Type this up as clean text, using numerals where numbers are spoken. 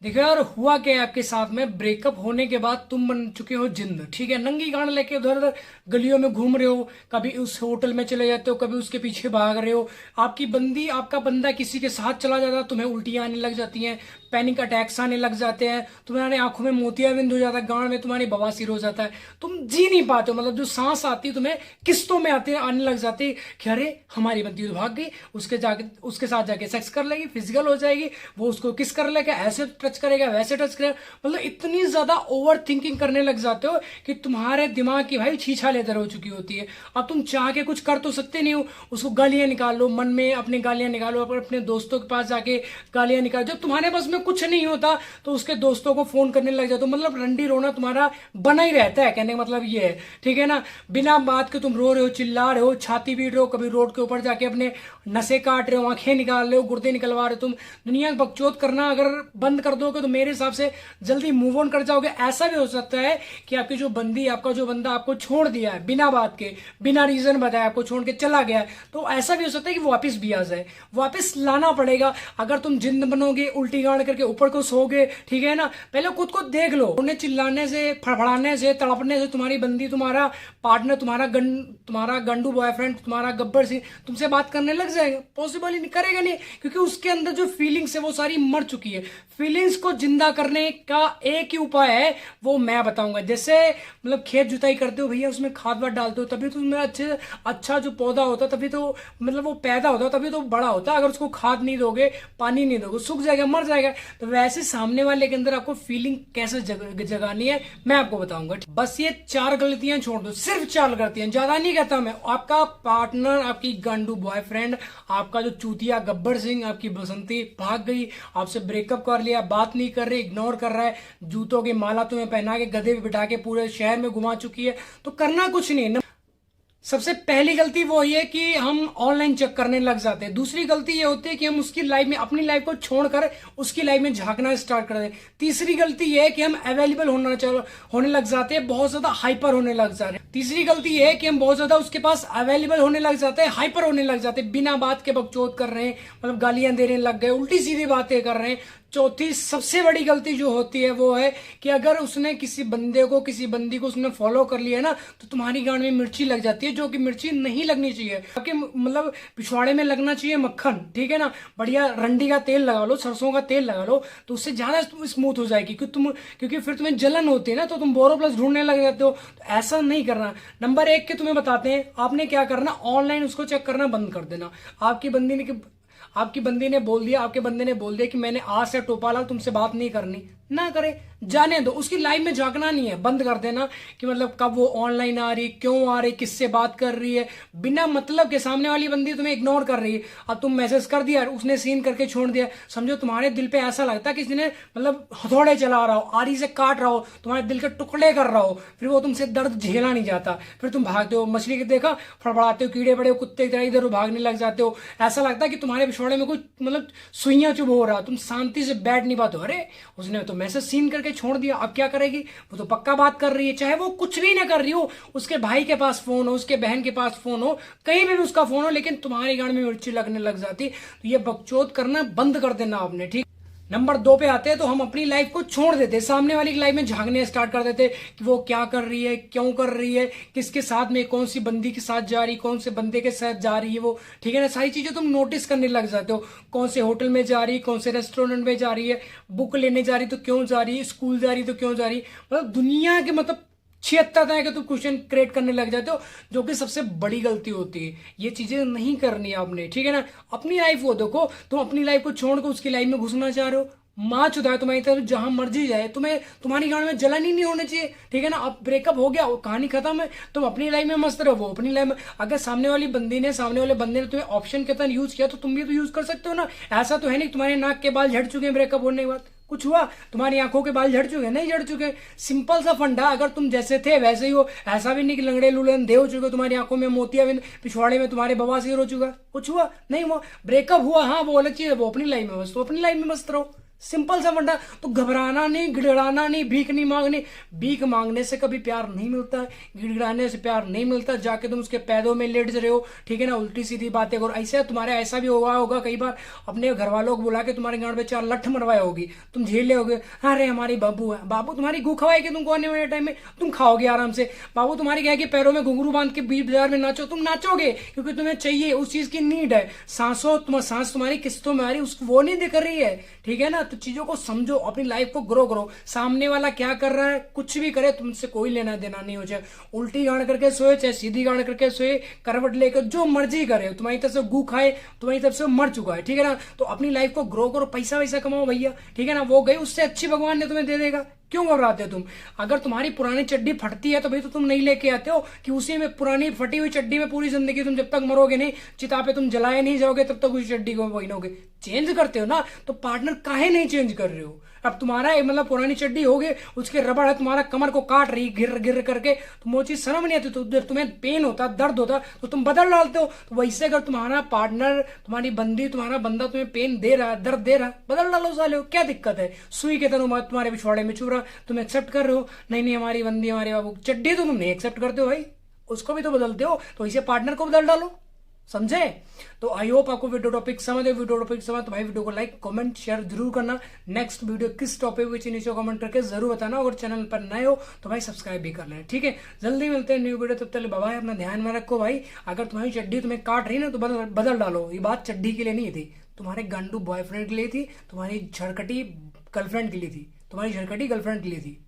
देखो यार, हुआ क्या है आपके साथ में। ब्रेकअप होने के बाद तुम बन चुके हो जिंद, ठीक है। नंगी गांड लेके उधर उधर गलियों में घूम रहे हो, कभी उस होटल में चले जाते हो, कभी उसके पीछे भाग रहे हो। आपका बंदा किसी के साथ चला जाता है, तुम्हें उल्टियां आने लग जाती हैं, पैनिक अटैक्स आने लग जाते हैं, तुम्हारे आंखों में मोतियाबिंद हो जाता है, गांड में तुम्हारी बवासीर हो जाता है, तुम जी नहीं पाते हो। मतलब जो सांस आती है तुम्हें किस्तों में आने लग जाती है कि अरे हमारी बंदी तो भाग गई, उसके साथ जाके सेक्स कर लेगी, फिजिकल हो जाएगी, वो उसको किस कर लेगा, ऐसे टच करेगा, वैसे टच करेगा। मतलब इतनी ज्यादा ओवर थिंकिंग करने लग जाते हो कि तुम्हारे दिमाग की भाई छीछा लेदर हो चुकी होती है। अब तुम चाह के कुछ कर तो सकते नहीं हो। उसको गालियां निकाल लो, मन में अपनी गालियां निकालो, अपने दोस्तों के पास जाके गालियां निकालो। जब तुम्हारे पास में कुछ नहीं होता तो उसके दोस्तों को फोन करने लग जाते हो। मतलब रंडी रोना तुम्हारा बना ही रहता है। कहने का मतलब ये है, ठीक है ना। बिना बात के तुम रो रहे हो, चिल्ला रहे हो, छाती पीट रहे हो, कभी रोड के ऊपर जाके अपने नसें काट रहे हो, आंखें निकाल रहे हो, गुर्दे निकलवा रहे हो। तुम दुनिया की बकचोद करना अगर बंद कर दोगे तो मेरे हिसाब से जल्दी मूव ऑन कर जाओगे। ऐसा भी हो सकता है कि आपकी जो बंदी, आपका जो बंदा आपको छोड़ दिया है बिना बात के, बिना रीजन बताए आपको छोड़ के चला गया है, तो ऐसा भी हो सकता है कि वापस भी आ जाए। वापस लाना पड़ेगा। अगर तुम जिंद बनोगे, उल्टी गाड़ करके ऊपर को सोओगे, ठीक है ना। पहले खुद को देख लो। उन्हें चिल्लाने से, फड़फड़ाने से, तड़पने से तुम्हारी बंदी, तुम्हारा पार्टनर, तुम्हारा गंडू बॉयफ्रेंड, तुम्हारा गब्बर सिंह तुमसे बात करने लग जाएगा। पॉसिबल ही नहीं करेगा, नहीं, क्योंकि उसके अंदर जो फीलिंग्स है वो सारी मर चुकी है। फीलिंग्स को जिंदा करने का एक ही उपाय है, वो मैं बताऊंगा। जैसे मतलब खेत जुताई करते हो भैया, उसमें खाद वाद डालते हो, तभी तो उसमें अच्छा जो पौधा होता है, तभी तो मतलब वो पैदा होता है, तभी तो बड़ा होता है। अगर उसको खाद नहीं दोगे, पानी नहीं दोगे, सूख जाएगा, मर जाएगा। तो वैसे सामने वाले के अंदर आपको फीलिंग कैसे जगानी है मैं आपको बताऊंगा। बस ये 4 गलतियां छोड़ दो, सिर्फ 4 गलतियां, ज्यादा नहीं कहता मैं। आपका पार्टनर, आपकी गांडू बॉयफ्रेंड, आपका जो चूतिया गब्बर सिंह, आपकी बसंती भाग गई, आपसे ब्रेकअप कर लिया, बात नहीं कर रही, इग्नोर कर रहा है, जूतों की माला तुम्हें पहना के गधे पे बिठा के पूरे शहर में घुमा चुकी है, तो करना कुछ नहीं। सबसे पहली गलती वो ये कि हम ऑनलाइन चेक करने लग जाते हैं। दूसरी गलती ये होती है कि हम उसकी लाइफ में, अपनी लाइफ को छोड़कर उसकी लाइफ में झांकना स्टार्ट कर दें। तीसरी गलती ये है कि हम अवेलेबल होने लग जाते हैं, बहुत ज्यादा हाइपर होने लग जाते हैं। तीसरी गलती ये है कि हम बहुत ज्यादा उसके पास अवेलेबल होने लग जाते हैं, हाइपर होने लग जाते हैं, बिना बात के बकचोद कर रहे हैं, मतलब गालियां देने लग गए, उल्टी सीधी बातें कर रहे हैं। चौथी सबसे बड़ी गलती जो होती है वो है कि अगर उसने किसी बंदे को, किसी बंदी को उसने फॉलो कर लिया है ना, तो तुम्हारी गांड में मिर्ची लग जाती है, जो कि मिर्ची नहीं लगनी चाहिए। आपके मतलब पिछवाड़े में लगना चाहिए मक्खन, ठीक है ना। बढ़िया रंडी का तेल लगा लो, सरसों का तेल लगा लो, तो उससे ज्यादा स्मूथ हो जाएगी। क्योंकि फिर तुम्हें जलन होती है ना, तो तुम बोरोप्लस ढूंढने लग जाते हो। तो ऐसा नहीं करना। नंबर 1 के तुम्हें बताते हैं, आपने क्या करना, ऑनलाइन उसको चेक करना बंद कर देना। आपकी बंदी ने बोल दिया, आपके बंदे ने बोल दिया कि मैंने आज से टोपाला, तुमसे बात नहीं करनी, ना करे, जाने दो। उसकी लाइफ में झांकना नहीं है, बंद कर देना कि मतलब कब वो ऑनलाइन आ रही, क्यों आ रही, किससे बात कर रही है। बिना मतलब के सामने वाली बंदी तुम्हें इग्नोर कर रही है, अब तुम मैसेज कर दिया, उसने सीन करके छोड़ दिया, समझो तुम्हारे दिल पे ऐसा लगता है किसी ने मतलब हथौड़े चला रहा हो, आरी से काट रहा हो, तुम्हारे दिल के टुकड़े कर रहा हो। फिर वो तुमसे दर्द झेला नहीं जाता, फिर तुम भागते हो, मछली के देखा फड़फड़ाते हो, कीड़े पड़े हो, कुत्ते की तरह इधर भागने लग जाते हो। ऐसा लगता है कि तुम्हारे पिछवाड़े में कुछ मतलब सुइयां चुभ हो रहा, तुम शांति से बैठ नहीं पाते। अरे उसने तो मैसेज सीन करके छोड़ दिया, अब क्या करेगी, वो तो पक्का बात कर रही है, चाहे वो कुछ भी ना कर रही हो, उसके भाई के पास फोन हो, उसके बहन के पास फोन हो, कहीं भी उसका फोन हो, लेकिन तुम्हारी गांड में मिर्ची लगने लग जाती। तो ये बकचोद करना बंद कर देना आपने, ठीक। नंबर 2 पे आते हैं, तो हम अपनी लाइफ को छोड़ देते, सामने वाली की लाइफ में झांकने स्टार्ट कर देते कि वो क्या कर रही है, क्यों कर रही है, किसके साथ में, कौन सी बंदी के साथ जा रही, कौन से बंदे के साथ जा रही है वो, ठीक है ना। सारी चीजें तुम नोटिस करने लग जाते हो, कौन से होटल में जा रही, कौन से रेस्टोरेंट में जा रही है, बुक लेने जा रही तो क्यों जा रही, स्कूल जा रही तो क्यों जा रही। मतलब दुनिया के मतलब 76 तरह के तुम क्वेश्चन क्रिएट करने लग जाते हो, जो कि सबसे बड़ी गलती होती है। ये चीजें नहीं करनी आपने, ठीक है ना। अपनी लाइफ वो देखो, तुम अपनी लाइफ को छोड़कर उसकी लाइफ में घुसना चाह रहे हो, माँ चुदा है तुम्हारी तरफ, जहां मर्जी जाए, तुम्हें तुम्हारी गांड में जलन ही नहीं होनी चाहिए, ठीक है ना। अब ब्रेकअप हो गया, वो कहानी खत्म है, तुम अपनी लाइफ में मस्त रहो, वो अपनी लाइफ में। अगर सामने वाले बंदे ने तुम्हें ऑप्शन के तरह यूज किया, तो तुम भी तो यूज कर सकते हो ना। ऐसा तो है नहीं तुम्हारे नाक के बाल झड़ चुके हैं ब्रेकअप होने के बाद, कुछ हुआ, तुम्हारी आंखों के बाल झड़ चुके, नहीं झड़ चुके। सिंपल सा फंडा, अगर तुम जैसे थे वैसे ही हो। ऐसा भी नहीं कि लंगड़े लूले अंधे हो चुके, तुम्हारी आंखों में मोतियाबिंद, पिछवाड़े में तुम्हारे बवासीर हो चुका, कुछ हुआ नहीं हुआ। ब्रेकअप हुआ, हाँ वो अलग चीज है, वो अपनी लाइफ में मस्त, तो अपनी लाइफ में मस्त रहो। सिंपल सा फंडा। तो घबराना नहीं, गिड़गिड़ाना नहीं, भीख नहीं मांगनी। भीख मांगने से कभी प्यार नहीं मिलता है, गिड़गिड़ाने से प्यार नहीं मिलता। जाके तुम उसके पैरों में लेट रहे हो, ठीक है ना, उल्टी सीधी बातें करो। ऐसे तुम्हारे ऐसा भी हुआ होगा कई बार, अपने घर वालों को बुला के तुम्हारे गांड पे 4 लठ मरवाए होगी, तुम झेल लोगे। अरे हमारी बाबू है, बाबू तुम्हारी गू खवाएगी तुमको, आने वाले टाइम में तुम खाओगे आराम से। बाबू तुम्हारी क्या है कि पैरों में घुंघरू बांध के बीच बाजार में नाचो, तुम नाचोगे क्योंकि तुम्हें चाहिए, उस चीज की नीड है। सांस तुम्हारी किस्तों में आ रही, उसको वो नहीं दिख रही है, ठीक है ना। तो चीजों को समझो, अपनी लाइफ को ग्रो करो। सामने वाला क्या कर रहा है, कुछ भी करे, तुमसे कोई लेना देना नहीं हो। चाहे उल्टी गांड करके सोए, चाहे सीधी गांड करके सोए, करवट लेकर जो मर्जी करे, तुम्हारी तरफ से गू खाए, तुम्हारी तरफ से मर चुका है, ठीक है ना। तो अपनी लाइफ को ग्रो करो, पैसा वैसा कमाओ भैया, ठीक है ना। वो गई, उससे अच्छी भगवान ने तुम्हें दे देगा। क्यों घबराते हो तुम? अगर तुम्हारी पुरानी चड्डी फटती है तो भाई तो तुम नहीं लेके आते हो कि उसी में पुरानी फटी हुई चड्डी में पूरी जिंदगी तुम जब तक मरोगे नहीं, चिता पे तुम जलाए नहीं जाओगे तब तक उस चड्डी को पहनोगे। चेंज करते हो ना, तो पार्टनर काहे नहीं चेंज कर रहे हो? अब तुम्हारा मतलब पुरानी चड्डी हो गई, उसके रबड़ है तुम्हारा कमर को काट रही गिर गिर करके, तो वो चीज शर्म नहीं आती? तो जब तुम्हें पेन होता, दर्द होता, तो तुम बदल डालते हो। तो वैसे अगर तुम्हारा पार्टनर, तुम्हारी बंदी, तुम्हारा बंदा तुम्हें पेन दे रहा है, दर्द दे रहा है, बदल डालो साले, क्या दिक्कत है? सुई के तरह तुम्हारे पिछवाड़े में चुभ रहा, तुम एक्सेप्ट कर रहे हो, नहीं नहीं हमारी बंदी हमारे बाबू। चड्डी तो तुम नहीं एक्सेप्ट करते हो भाई, उसको भी तो बदलते हो, तो इसे पार्टनर को बदल डालो, समझे? तो आई होप आपको वीडियो टॉपिक समझ है। वीडियो टॉपिक समझ तो भाई वीडियो को लाइक कमेंट शेयर जरूर करना। नेक्स्ट वीडियो किस टॉपिक पे नीचे कमेंट करके जरूर बताना। अगर चैनल पर नए हो तो भाई सब्सक्राइब भी कर लेना, ठीक है। जल्दी मिलते हैं न्यू वीडियो, तब तक बाय बाय। अपना ध्यान में रखो भाई। अगर तुम्हारी चड्डी तुम्हें काट रही ना तो बदल डालो। ये बात चड्डी के लिए नहीं थी, तुम्हारे गांडू बॉयफ्रेंड के लिए थी, तुम्हारी झड़कटी गर्लफ्रेंड के लिए थी, तुम्हारी झड़कटी गर्लफ्रेंड के लिए थी।